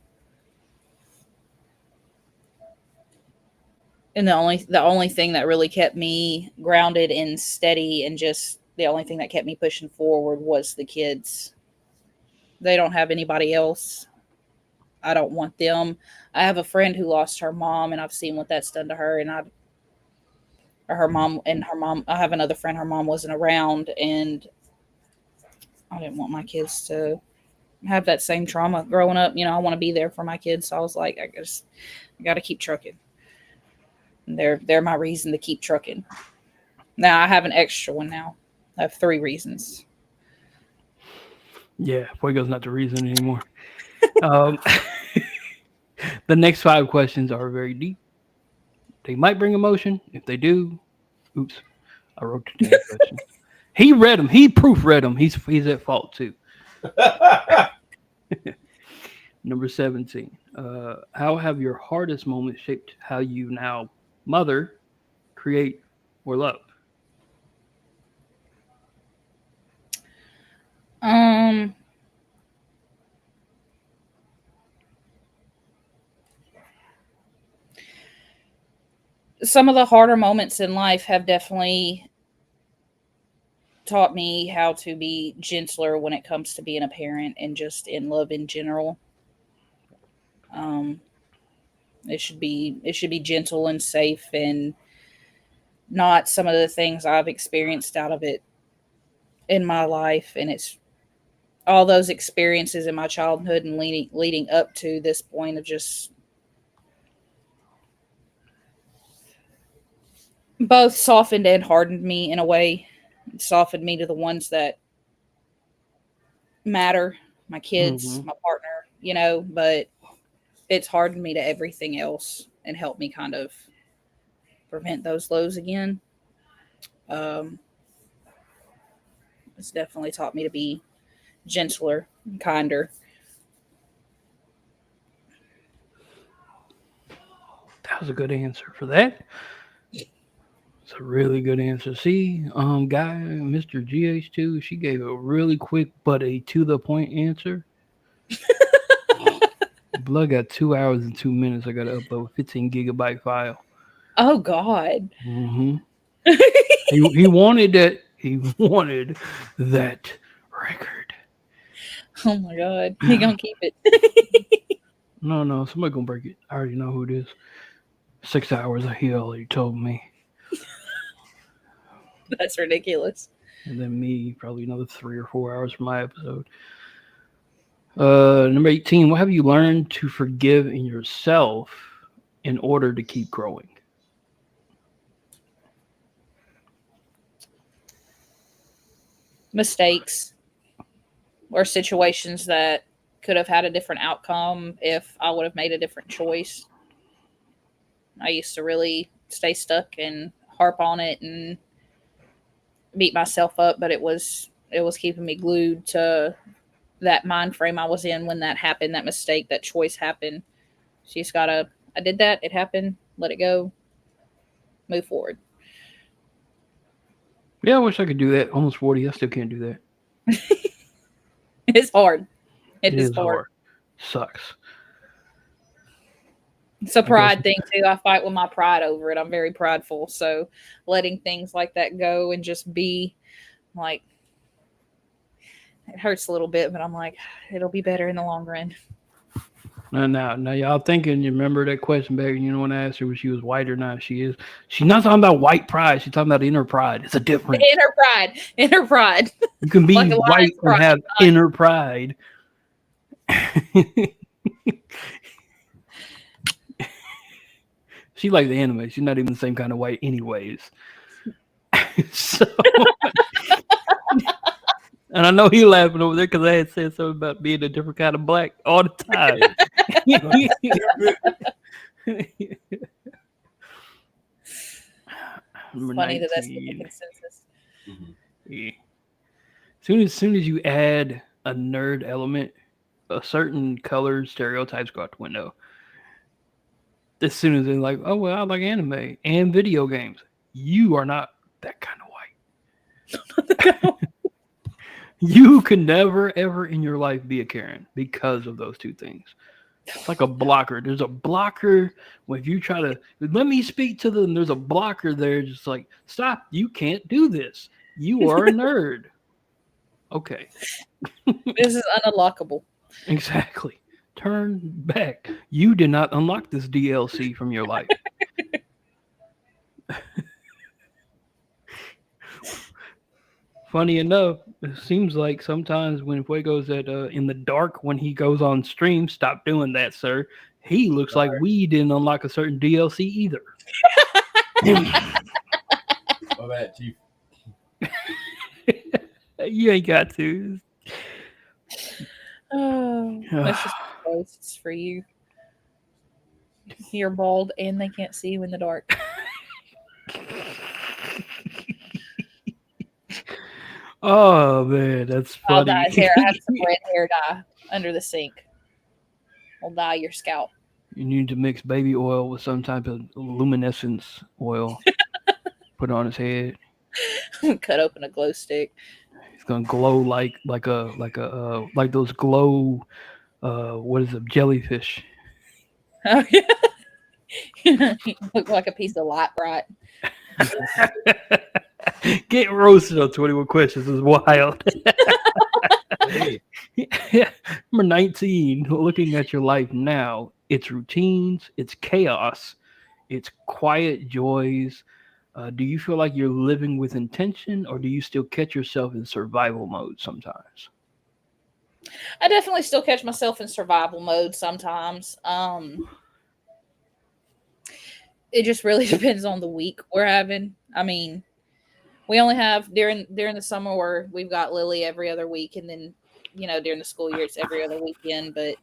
And the only thing that really kept me grounded and steady, and just the only thing that kept me pushing forward, was the kids. They don't have anybody else. I don't want them. I have a friend who lost her mom, and I've seen what that's done to her. And her mom. I have another friend. Her mom wasn't around, and I didn't want my kids to have that same trauma growing up. I want to be there for my kids. So I was like, I got to keep trucking. And they're my reason to keep trucking. Now I have an extra one now. I have 3 reasons. Yeah, Fuego's not the reason anymore. The next 5 questions are very deep. They might bring emotion. If they do, oops, I wrote the damn question. He read them. He proofread them. He's at fault too. Number 17. How have your hardest moments shaped how you now mother, create, or love? Some of the harder moments in life have definitely taught me how to be gentler when it comes to being a parent, and just in love in general. It should be gentle and safe, and not some of the things I've experienced out of it in my life. And it's all those experiences in my childhood and leading up to this point of just both softened and hardened me in a way. It softened me to the ones that matter, my kids, my partner, but it's hardened me to everything else and helped me kind of prevent those lows again. It's definitely taught me to be gentler and kinder. That was a good answer for that. It's a really good answer. See, guy, Mr. GH2, she gave a really quick but a to the point answer. Blood got 2 hours and 2 minutes. I got to upload a 15 gigabyte file. Oh God. Mm-hmm. He wanted that. He wanted that record. Oh my God. He gonna keep it. No, somebody gonna break it. I already know who it is. 6 hours of hell, he told me. That's ridiculous. And then me, probably another 3 or 4 hours for my episode. Number 18, what have you learned to forgive in yourself in order to keep growing? Mistakes or situations that could have had a different outcome if I would have made a different choice. I used to really stay stuck and harp on it and beat myself up, but it was keeping me glued to that mind frame I was in when that happened, that mistake, that choice happened. So you just gotta, I did that, it happened, let it go, move forward. Yeah, I wish I could do that. Almost 40, I still can't do that. It's hard. It It is is hard. hard. Sucks. It's a I guess. pride thing too. I fight with my pride over it. I'm very prideful. So letting things like that go and just be like, it hurts a little bit, but I'm like, it'll be better in the long run. Now, y'all thinking, you remember that question back, you know, when I asked her if she was white or not? She is. She's not talking about white pride. She's talking about inner pride. It's a difference. Inner pride. Inner pride. You can be Like a white lion's and pride. have inner pride. She like the anime. She's not even the same kind of white, anyways. So, and I know he laughing over there because I had said something about being a different kind of black all the time. Number Funny that that's 19. the consensus. Mhm. Yeah. Soon as you add a nerd element, a certain color stereotypes go out the window. As soon as they're like, oh well, I like anime and video games. You are not that kind of white. You can never ever in your life be a Karen because of those two things. It's like a blocker. There's a blocker when if you try to let me speak to them. There's a blocker there, just like stop. You can't do this. You are a nerd. Okay. This is ununlockable. Exactly. Turn back. You did not unlock this DLC from your life. Funny enough, it seems like sometimes when Fuego's at in the dark when he goes on stream, stop doing that, sir. He looks like we didn't unlock a certain DLC either. My bad, Chief. You ain't got to. Oh, that's just posts for you. You're bald and they can't see you in the dark. Oh man, that's I'll funny. dye his hair. I have some red hair dye under the sink. I'll dye your scalp. You need to mix baby oil with some type of luminescence oil. Put it on his head. Cut open a glow stick. It's gonna glow like those glow. What is it? Jellyfish. Oh yeah. You look like a piece of light bright. Getting roasted on 21 questions is wild. Hey, Number 19, looking at your life now, it's routines, it's chaos, it's quiet joys. Do you feel like you're living with intention or do you still catch yourself in survival mode sometimes? I definitely still catch myself in survival mode sometimes. It just really depends on the week we're having. I mean, we only have during the summer where we've got Lily every other week, and then during the school year it's every other weekend. But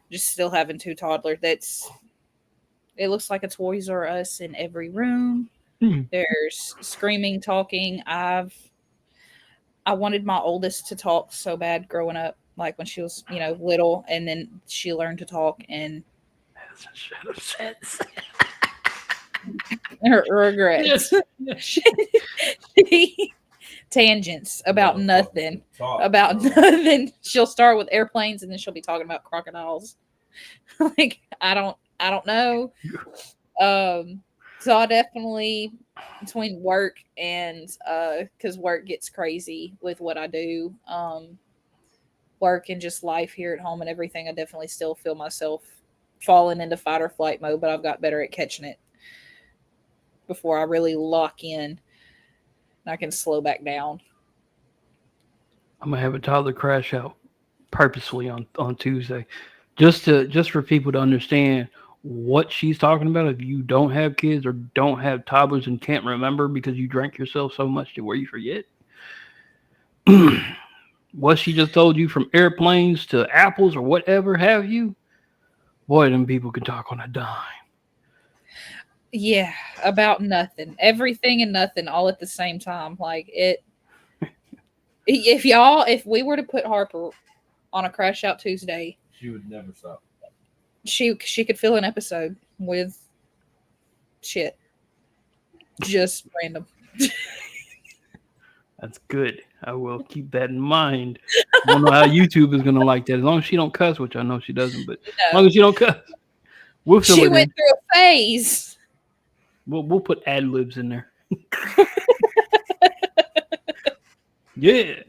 just still having two toddlers, it looks like a Toys R Us in every room. There's screaming, talking. I wanted my oldest to talk so bad growing up, like when she was little, and then she learned to talk and her regrets. Tangents about nothing. About nothing. She'll start with airplanes and then she'll be talking about crocodiles. Like I don't know. So I definitely, between work and because work gets crazy with what I do, work and just life here at home and everything, I definitely still feel myself falling into fight or flight mode, but I've got better at catching it before I really lock in and I can slow back down. I'm gonna have a toddler crash out purposely on Tuesday, just for people to understand what she's talking about. If you don't have kids or don't have toddlers and can't remember because you drank yourself so much to where you forget what she just told you, from airplanes to apples or whatever have you, boy, them people can talk on a dime. Yeah, about nothing. Everything and nothing all at the same time. Like it if we were to put Harper on a crash out Tuesday, She would never stop. she could fill an episode with shit. Just random. That's good. I will keep that in mind. I don't know how YouTube is gonna like that. As long as she don't cuss, which I know she doesn't, but as long No. as she don't cuss, we'll fill She it went in. through a phase. We'll put ad libs in there. Yeah,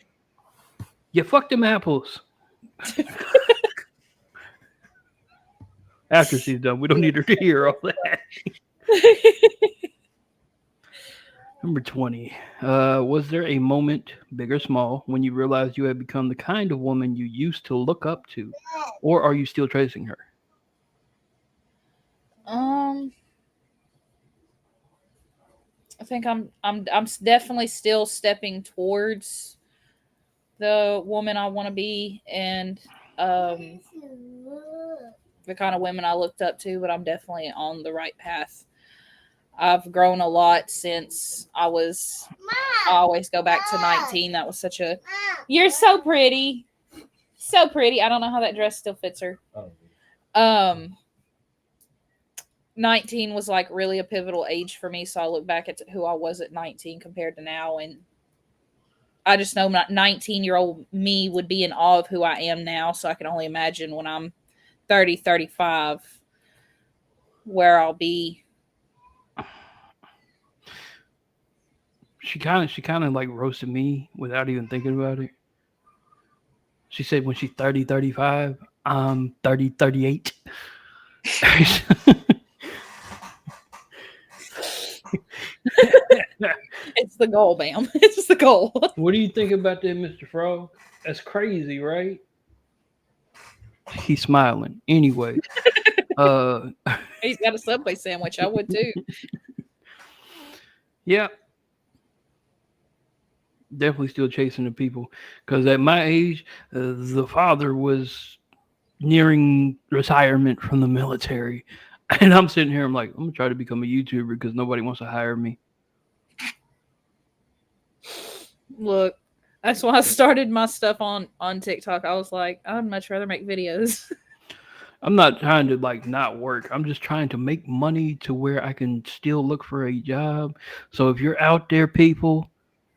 you fucked them apples. After she's done, we don't need her to hear all that. Number 20. Was there a moment, big or small, when you realized you had become the kind of woman you used to look up to, or are you still tracing her? um I think I'm definitely still stepping towards the woman I want to be and um the kind of women I looked up to, but I'm definitely on the right path. I've grown a lot since I always go back to 19. That was such a You're so pretty. So pretty. I don't know how that dress still fits her. Oh, Um 19 was like really a pivotal age for me, so I look back at who I was at 19 compared to now, and I just know 19-year-old me would be in awe of who I am now, so I can only imagine when I'm 30, 35 where I'll be. She kind of like roasted me without even thinking about it. She said when she's 30, 35, I'm 30, 38. It's the goal, bam. It's the goal. What do you think about that, Mr. Frog? That's crazy, right? He's smiling. Anyways, uh, He's got a Subway sandwich. I would too. yeah, definitely still chasing the people. Because at my age, the father was nearing retirement from the military, and I'm sitting here. I'm like, I'm gonna try to become a YouTuber because nobody wants to hire me. Look, that's why I started my stuff on TikTok. I was like, I'd much rather make videos. I'm not trying to like not work. I'm just trying to make money to where I can still look for a job. So if you're out there, people,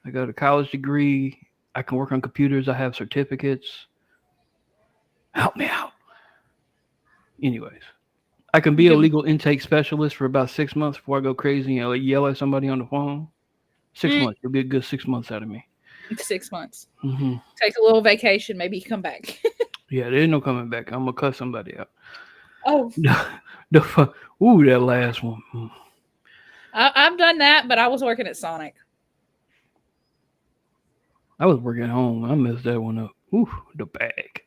I got a college degree. I can work on computers. I have certificates. Help me out. Anyways, I can be a Give legal intake specialist for about 6 months before I go crazy and like, yell at somebody on the phone. 6 months. You'll get a good 6 months out of me. 6 months. Hmm. Take a little vacation. Maybe you come back. Yeah, there ain't no coming back. I'm gonna cut somebody out. Oh, Ooh, that last one. Mm. I've done that, but I was working at Sonic. I was working at home. I messed that one up. Ooh, the bag.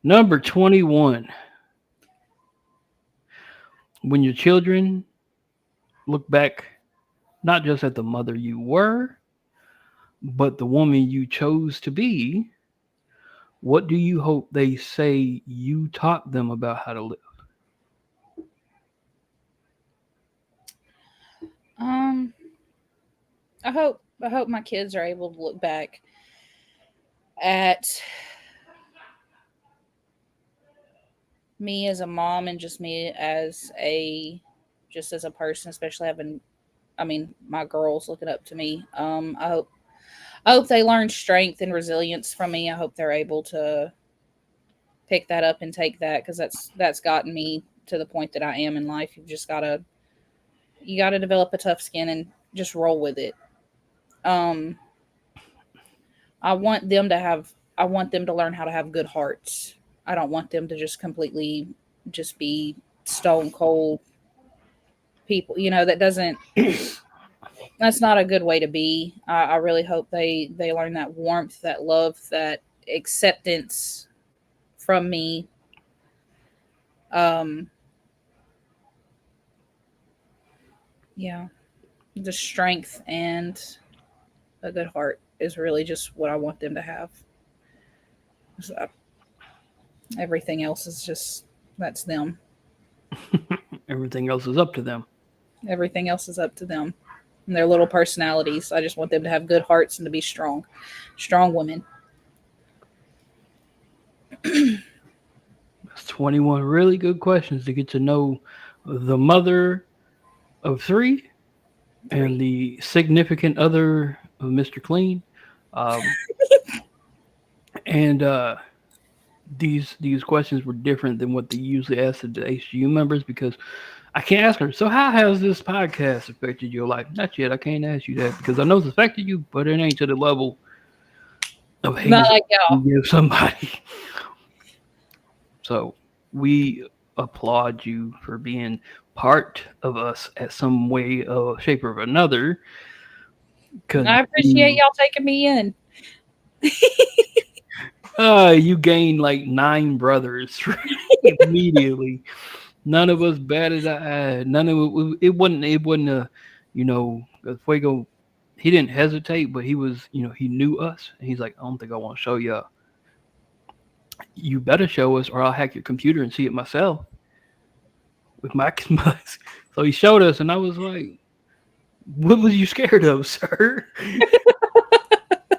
Number 21. When your children look back not just at the mother you were, but the woman you chose to be, what do you hope they say you taught them about how to live? Um, I hope my kids are able to look back at me as a mom and just me as a just as a person, especially having my girls looking up to me. I hope they learn strength and resilience from me. I hope they're able to pick that up and take that because that's gotten me to the point that I am in life. You've just got to You got to develop a tough skin and just roll with it. I want them to learn how to have good hearts. I don't want them to just completely just be stone cold people. That's not a good way to be. I really hope they learn that warmth, that love, that acceptance from me. Um, yeah, the strength and a good heart is really just what I want them to have. So, everything else is just that's them. Everything else is up to them. Everything else is up to them and their little personalities. I just want them to have good hearts and to be strong women. That's 21 really good questions to get to know the mother of three and the significant other of Mr. Clean. And these questions were different than what they usually ask the HGU members because I can't ask her, so how has this podcast affected your life? Not yet. I can't ask you that because I know it's affected you, but it ain't to the level of hate Not like y'all. you give somebody. So we applaud you for being part of us at some way, shape, or another. I appreciate y'all taking me in. You gained like 9 brothers immediately. None of us batted an eye. None of it. It wasn't Fuego. He didn't hesitate, but he was, he knew us. And he's like, I don't think I want to show y'all. You better show us, or I'll hack your computer and see it myself with my. So he showed us, and I was like, "What was you scared of, sir?"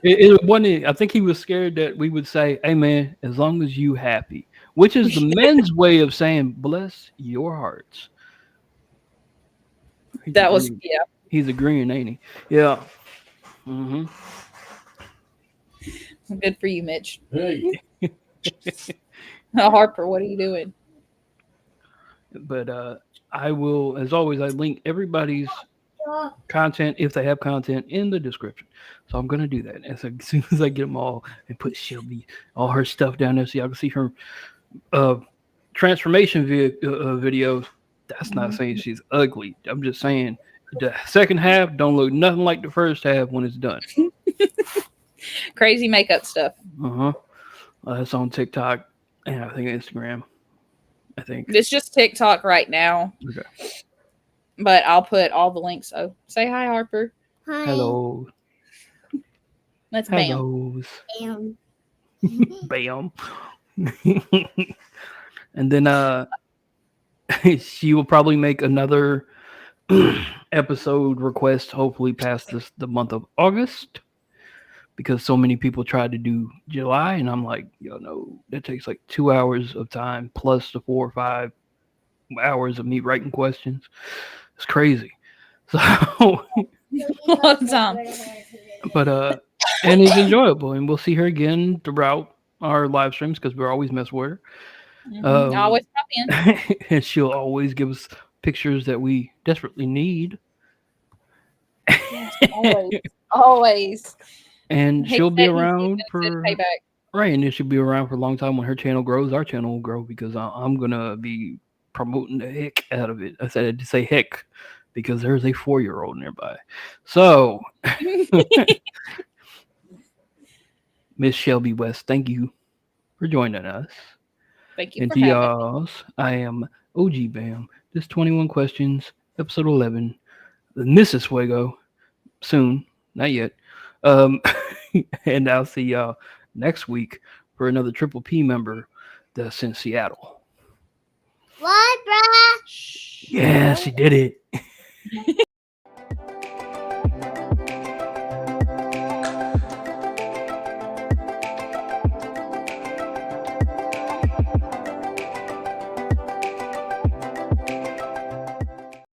It wasn't. I think he was scared that we would say, "Hey, man, as long as you happy," which is the men's way of saying, "Bless your hearts." That was He's agreeing, ain't he? Yeah. Mm-hmm. Good for you, Mitch. Hey. Harper, what are you doing? But I will, as always, I link everybody's content if they have content in the description. So I'm gonna do that as soon as I get them all and put Shelby all her stuff down there so y'all can see her transformation videos. That's not saying she's ugly. I'm just saying the second half don't look nothing like the first half when it's done. Crazy makeup stuff. That's on TikTok and I think Instagram. I think it's just TikTok right now. Okay. But I'll put all the links. So say hi, Harper. Hi. Hello. That's Hellos. Bam. Bam. And then she will probably make another episode request, hopefully past the month of August, because so many people tried to do July, and I'm like, no, that takes like 2 hours of time plus the 4 or 5 hours of me writing questions. It's crazy. So all the time. But and it's enjoyable, and we'll see her again throughout our live streams because we're always mess with her. Always pop in. And she'll always give us pictures that we desperately need. Always. And she'll be around for payback. Right, and she'll be around for a long time. When her channel grows, our channel will grow because I'm gonna be promoting the heck out of it. I said to say heck because there's a 4-year-old nearby. So, Miss Shelby West, thank you for joining us. Thank you and for having me. I am OG Bam. This 21 questions, episode 11. Mrs. Fuego, soon, not yet. And I'll see y'all next week for another Triple P member that's in Seattle. What, bruh? Yeah, she did it.